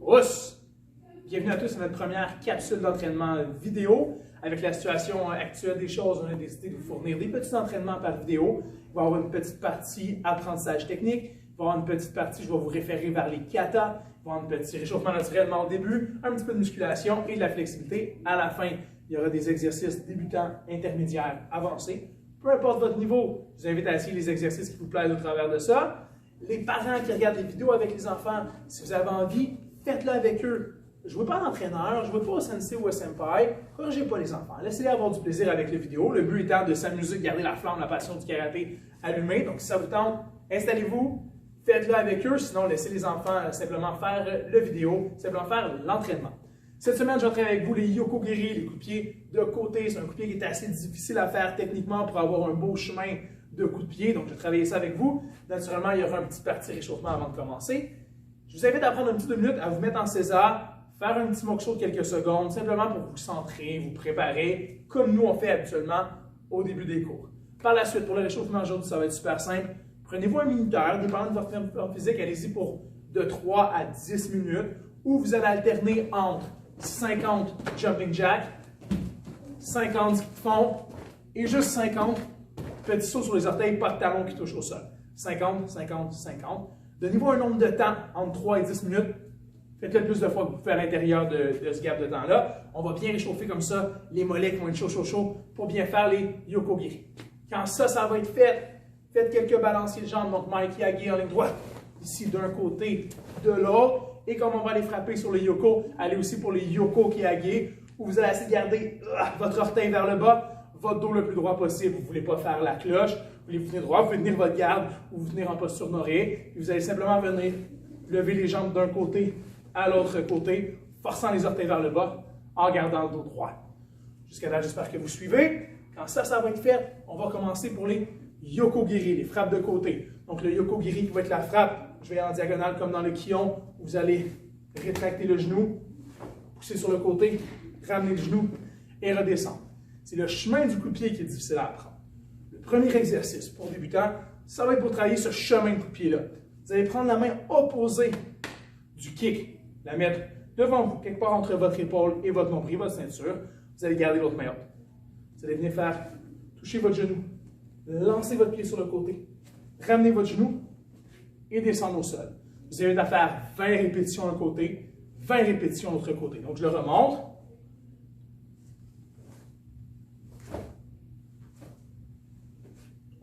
Tous! Bienvenue à tous à notre première capsule d'entraînement vidéo. Avec la situation actuelle des choses, on a décidé de vous fournir des petits entraînements par vidéo. Il va y avoir une petite partie apprentissage technique. Il va y avoir une petite partie, je vais vous référer vers les katas. Il va y avoir un petit réchauffement naturellement au début, un petit peu de musculation et de la flexibilité à la fin. Il y aura des exercices débutants, intermédiaires, avancés. Peu importe votre niveau, je vous invite à essayer les exercices qui vous plaisent au travers de ça. Les parents qui regardent les vidéos avec les enfants, si vous avez envie, faites-le avec eux. Je ne veux pas d'entraîneur, je ne veux pas au sensei ou au senpai. Encouragez pas les enfants. Laissez-les avoir du plaisir avec les vidéos. Le but étant de s'amuser, de garder la flamme, la passion du karaté allumée. Donc, si ça vous tente, installez-vous, faites-le avec eux. Sinon, laissez les enfants simplement faire la vidéo, simplement faire l'entraînement. Cette semaine, je vais travailler avec vous les yokogiri, les coups de pied de côté. C'est un coup de pied qui est assez difficile à faire techniquement pour avoir un beau chemin de coups de pied. Donc, je vais travailler ça avec vous. Naturellement, il y aura un petit parti réchauffement avant de commencer. Je vous invite à prendre un petit 2 minutes, à vous mettre en César, faire un petit moksho de quelques secondes, simplement pour vous centrer, vous préparer, comme nous on fait habituellement au début des cours. Par la suite, pour le réchauffement aujourd'hui, ça va être super simple. Prenez-vous un minuteur, dépendant de votre forme physique, allez-y pour de 3 à 10 minutes, où vous allez alterner entre 50 jumping jack, 50 ski de fond, et juste 50 petits sauts sur les orteils, pas de talons qui touchent au sol. 50, 50, 50. Donnez-vous un nombre de temps entre 3 et 10 minutes. Faites-le le plus de fois que vous pouvez à l'intérieur de ce gap de temps-là. On va bien réchauffer comme ça les mollets qui vont être chauds pour bien faire les yokogiri. Quand ça va être fait, faites quelques balanciers de jambes, donc Mikey Agi en ligne droite, ici d'un côté, de l'autre. Et comme on va aller frapper sur les yoko, allez aussi pour les yoko kiage, où vous allez essayer de garder votre orteil vers le bas, votre dos le plus droit possible. Vous ne voulez pas faire la cloche, vous voulez vous tenir droit, vous pouvez tenir votre garde ou vous tenir en posture d'oreiller. Et vous allez simplement venir lever les jambes d'un côté à l'autre côté, forçant les orteils vers le bas, en gardant le dos droit. Jusqu'à là, j'espère que vous suivez. Quand ça va être fait, on va commencer pour les yokogiri, les frappes de côté. Donc le yokogiri qui va être la frappe, je vais en diagonale comme dans le kion, vous allez rétracter le genou, pousser sur le côté, ramener le genou et redescendre. C'est le chemin du coup de pied qui est difficile à apprendre. Le premier exercice pour débutants, ça va être pour travailler ce chemin de coup de pied-là. Vous allez prendre la main opposée du kick, la mettre devant vous, quelque part entre votre épaule et votre nombril, votre ceinture. Vous allez garder votre main haute. Vous allez venir faire toucher votre genou, lancer votre pied sur le côté, ramener votre genou et descendre au sol. Vous avez à faire 20 répétitions d'un côté, 20 répétitions de l'autre côté. Donc, je le remonte.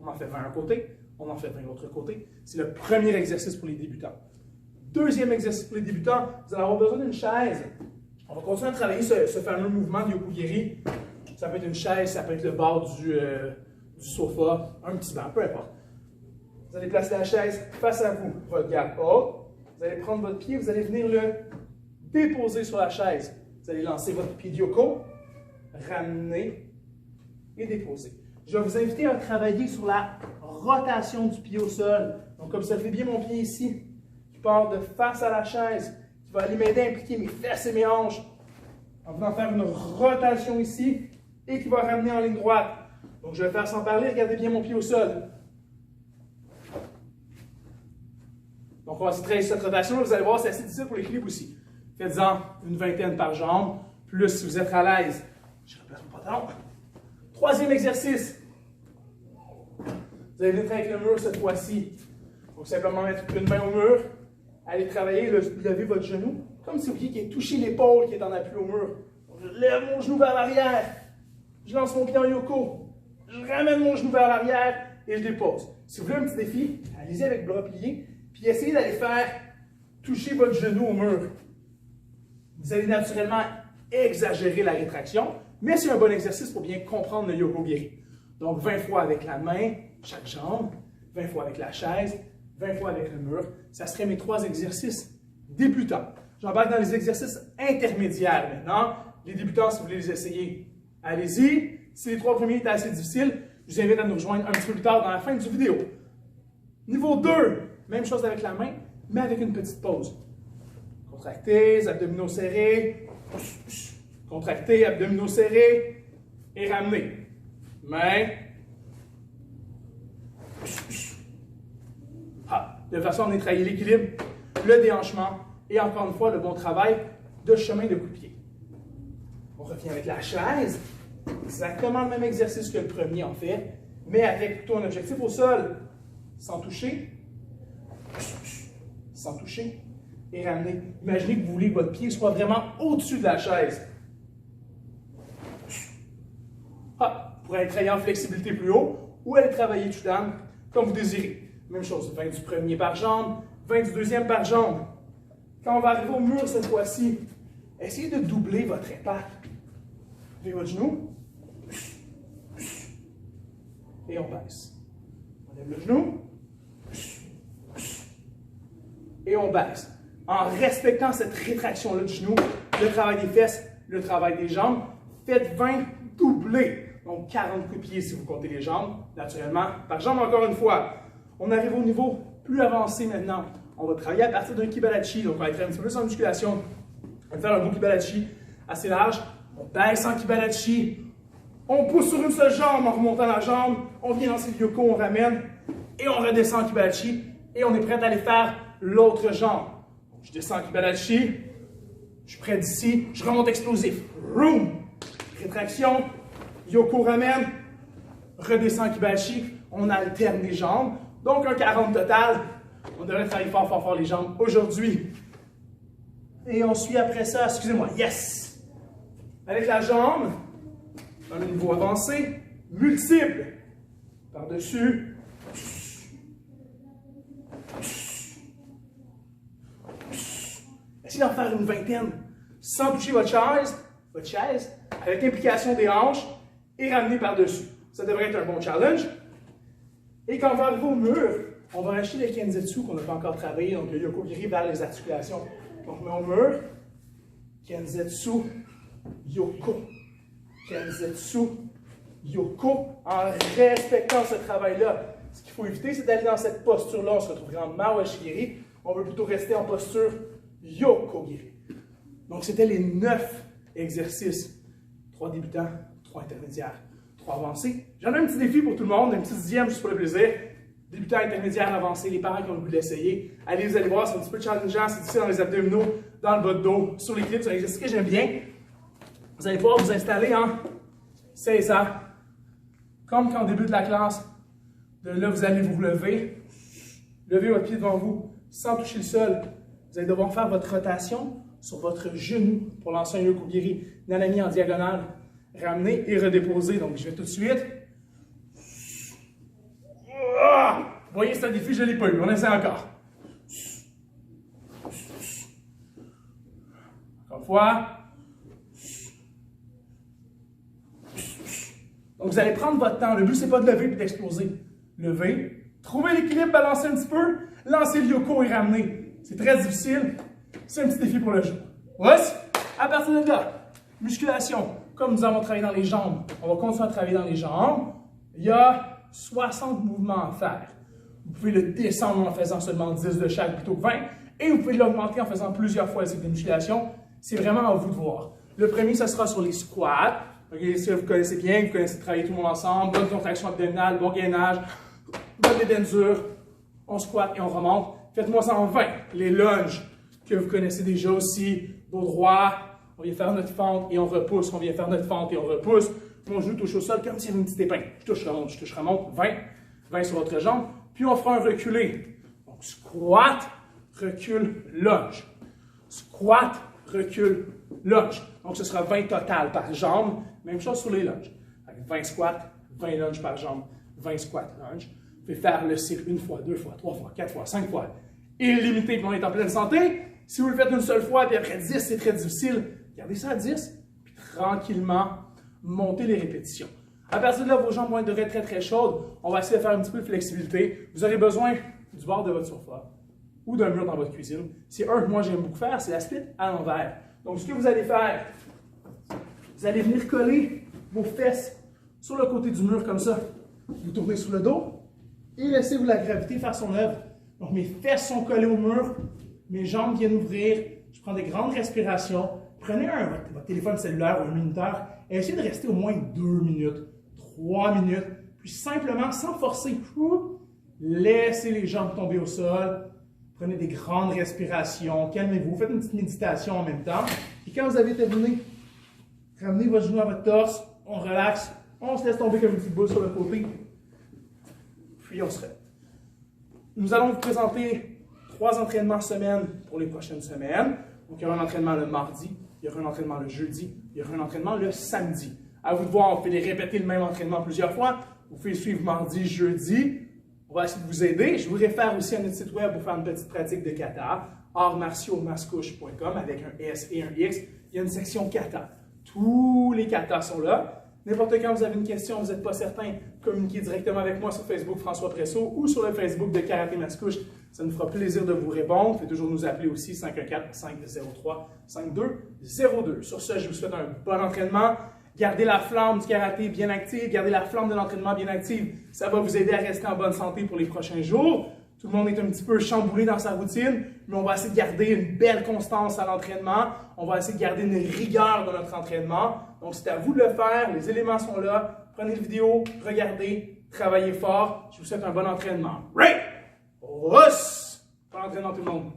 On en fait 20 d'un côté, on en fait 20 de l'autre côté. C'est le premier exercice pour les débutants. Deuxième exercice pour les débutants, vous allez avoir besoin d'une chaise. On va continuer à travailler ce fameux mouvement de yokogiri. Ça peut être une chaise, ça peut être le bord du sofa, un petit banc, peu importe. Vous allez placer la chaise face à vous, votre garde haute. Vous allez prendre votre pied, vous allez venir le déposer sur la chaise. Vous allez lancer votre pied de yoko, ramener et déposer. Je vais vous inviter à travailler sur la rotation du pied au sol. Donc, observez bien mon pied ici, qui part de face à la chaise, qui va aller m'aider à impliquer mes fesses et mes hanches, en venant faire une rotation ici, et qui va ramener en ligne droite. Donc, je vais faire sans parler, regardez bien mon pied au sol. Donc, on va essayer de travailler cette rotation. Vous allez voir, c'est assez difficile pour l'équilibre aussi. Faites-en une vingtaine par jambe. Plus, si vous êtes à l'aise, je replace mon pantalon. Troisième exercice. Vous allez venir travailler avec le mur cette fois-ci. Donc, simplement mettre une main au mur. Allez travailler, lever votre genou. Comme si vous vouliez qu'il ait touché l'épaule qui est en appui au mur. Donc, je lève mon genou vers l'arrière. Je lance mon pied en yoko. Je ramène mon genou vers l'arrière et je dépose. Si vous voulez un petit défi, allez-y avec le bras plié. Puis essayez d'aller faire toucher votre genou au mur. Vous allez naturellement exagérer la rétraction, mais c'est un bon exercice pour bien comprendre le yokogiri. Donc 20 fois avec la main, chaque jambe, 20 fois avec la chaise, 20 fois avec le mur. Ça serait mes 3 exercices débutants. J'embarque dans les exercices intermédiaires maintenant. Les débutants, si vous voulez les essayer, allez-y. Si les 3 premiers étaient assez difficiles, je vous invite à nous rejoindre un petit peu plus tard dans la fin du vidéo. Niveau 2, même chose avec la main, mais avec une petite pause. Contractez, abdominaux serrés. Contractez, abdominaux serrés. Et ramenez. Main. De façon à travailler l'équilibre, le déhanchement Et encore une fois, le bon travail de chemin de coup de pied. On revient avec la chaise. Exactement le même exercice que le premier, en fait, mais avec plutôt un objectif au sol. Sans toucher. Sans toucher. Et ramener. Imaginez que vous voulez que votre pied soit vraiment au-dessus de la chaise. Ah, vous pourrez aller travailler en flexibilité plus haut ou aller travailler touchdown comme vous désirez. Même chose, 20 du premier par jambe, 20 du deuxième par jambe. Quand on va arriver au mur cette fois-ci, essayez de doubler votre impact. Levez votre genou. Et on baisse. On lève le genou. Et on baisse. En respectant cette rétraction-là du genou, le travail des fesses, le travail des jambes, faites 20 doublés. Donc 40 coups de pied si vous comptez les jambes, naturellement, par jambe encore une fois. On arrive au niveau plus avancé maintenant. On va travailler à partir d'un Kibalachi, donc on va être un petit peu plus en musculation. On va faire un bon Kibalachi assez large. On baisse en Kibalachi. On pousse sur une seule jambe en remontant la jambe. On vient lancer le Yoko, on ramène. Et on redescend en Kibalachi. Et on est prêt à aller faire l'autre jambe. Donc, je descends en Kibalachi. Je suis près d'ici. Je remonte explosif. Room. Rétraction. Yoko ramène. Redescend en Kibalachi. On alterne les jambes. Donc un 40 total. On devrait travailler fort, fort, fort les jambes aujourd'hui. Et on suit après ça, excusez-moi, yes! Avec la jambe, dans le niveau avancé, multiple. Par-dessus. Essayez d'en faire une vingtaine, sans toucher votre chaise, avec l'implication des hanches, et ramener par-dessus. Ça devrait être un bon challenge. Et quand on va arriver au mur, on va acheter le Kenzetsu qu'on n'a pas encore travaillé, donc le Yoko-Giri vers les articulations. Donc on met au mur, Kenzetsu, Yoko, Kenzetsu, Yoko, en respectant ce travail-là. Ce qu'il faut éviter, c'est d'aller dans cette posture-là. On se retrouverait en Mawashigiri. On veut plutôt rester en posture Yoko-Giri. Donc c'était les 9 exercices. 3 débutants, 3 intermédiaires, 3 avancés. J'en ai un petit défi pour tout le monde, un petit 10e juste pour le plaisir. Débutants, intermédiaires, avancés, les parents qui ont le goût de l'essayer. Allez, vous allez voir, c'est un petit peu challengeant, c'est difficile dans les abdominaux, dans le bas de dos, sur l'équilibre, c'est un exercice que j'aime bien. Vous allez pouvoir vous installer en 16 ans. Comme quand on débute la classe, de là, vous allez vous lever, levez votre pied devant vous, sans toucher le sol. Vous allez devoir faire votre rotation sur votre genou pour lancer un Yoko-Giri. Nanami en diagonale, ramener et redéposer. Donc, je vais tout de suite. Vous voyez, c'est un défi, je ne l'ai pas eu. On essaie encore. Encore une fois. Donc, vous allez prendre votre temps. Le but, ce n'est pas de lever et d'exploser. Lever, trouver l'équilibre, balancer un petit peu, lancer le Yoko et ramener. C'est très difficile. C'est un petit défi pour le jour. Voici. À partir de là, musculation. Comme nous avons travaillé dans les jambes, on va continuer à travailler dans les jambes. Il y a 60 mouvements à faire. Vous pouvez le descendre en faisant seulement 10 de chaque plutôt que 20. Et vous pouvez l'augmenter en faisant plusieurs fois cette musculation. C'est vraiment à vous de voir. Le premier, ce sera sur les squats. Okay, si vous connaissez bien, vous connaissez travailler tout le monde ensemble. Bonne contraction abdominale, bon gainage, bonne détendure. On squatte et on remonte. Faites-moi ça en 20. Les lunges que vous connaissez déjà aussi. Dos droit. On vient faire notre fente et on repousse. On vient faire notre fente et on repousse. Mon genou touche au sol comme s'il y avait une petite épingle. Je touche, remonte. 20. 20 sur votre jambe. Puis on fera un reculé. Donc squat, recul, lunge. Squat, recul, lunge. Donc ce sera 20 total par jambe. Même chose sur les lunges. Avec 20 squats, 20 lunges par jambe, 20 squats, lunge. Vous pouvez faire le cycle 1 fois, 2 fois, 3 fois, 4 fois, 5 fois. Illimité, puis on est en pleine santé. Si vous le faites une seule fois, puis après 10, c'est très difficile. Gardez ça à 10, puis tranquillement, montez les répétitions. À partir de là, vos jambes vont être très, très chaudes. On va essayer de faire un petit peu de flexibilité. Vous aurez besoin du bord de votre sofa ou d'un mur dans votre cuisine. C'est un que moi j'aime beaucoup faire, c'est la split à l'envers. Donc, ce que vous allez faire, vous allez venir coller vos fesses sur le côté du mur comme ça. Vous tournez sur le dos et laissez-vous la gravité faire son œuvre. Donc, mes fesses sont collées au mur, mes jambes viennent ouvrir. Je prends des grandes respirations. Prenez votre téléphone cellulaire ou un minuteur et essayez de rester au moins 2 minutes, 3 minutes, puis simplement, sans forcer, laissez les jambes tomber au sol. Prenez des grandes respirations, calmez-vous, faites une petite méditation en même temps. Et quand vous avez terminé, ramenez votre genou à votre torse, on relaxe, on se laisse tomber comme une petite boule sur le côté, puis on se relève. Nous allons vous présenter 3 entraînements semaine pour les prochaines semaines. Donc, il y aura un entraînement le mardi, il y aura un entraînement le jeudi, il y aura un entraînement le samedi. À vous de voir, on peut les répéter le même entraînement plusieurs fois. Vous pouvez suivre mardi, jeudi. On va essayer de vous aider. Je vous réfère aussi à notre site web pour faire une petite pratique de kata, artsmartiauxmascouche.com avec un S et un X. Il y a une section kata. Tous les katas sont là. N'importe quand vous avez une question, vous n'êtes pas certain, communiquez directement avec moi sur Facebook François Presso ou sur le Facebook de Karaté Mascouche. Ça nous fera plaisir de vous répondre. Vous pouvez toujours nous appeler aussi 514-503-5202. Sur ce, je vous souhaite un bon entraînement. Gardez la flamme du karaté bien active, gardez la flamme de l'entraînement bien active. Ça va vous aider à rester en bonne santé pour les prochains jours. Tout le monde est un petit peu chamboulé dans sa routine, mais on va essayer de garder une belle constance à l'entraînement. On va essayer de garder une rigueur dans notre entraînement. Donc, c'est à vous de le faire. Les éléments sont là. Prenez la vidéo, regardez, travaillez fort. Je vous souhaite un bon entraînement. Ray! Bon entraînement tout le monde.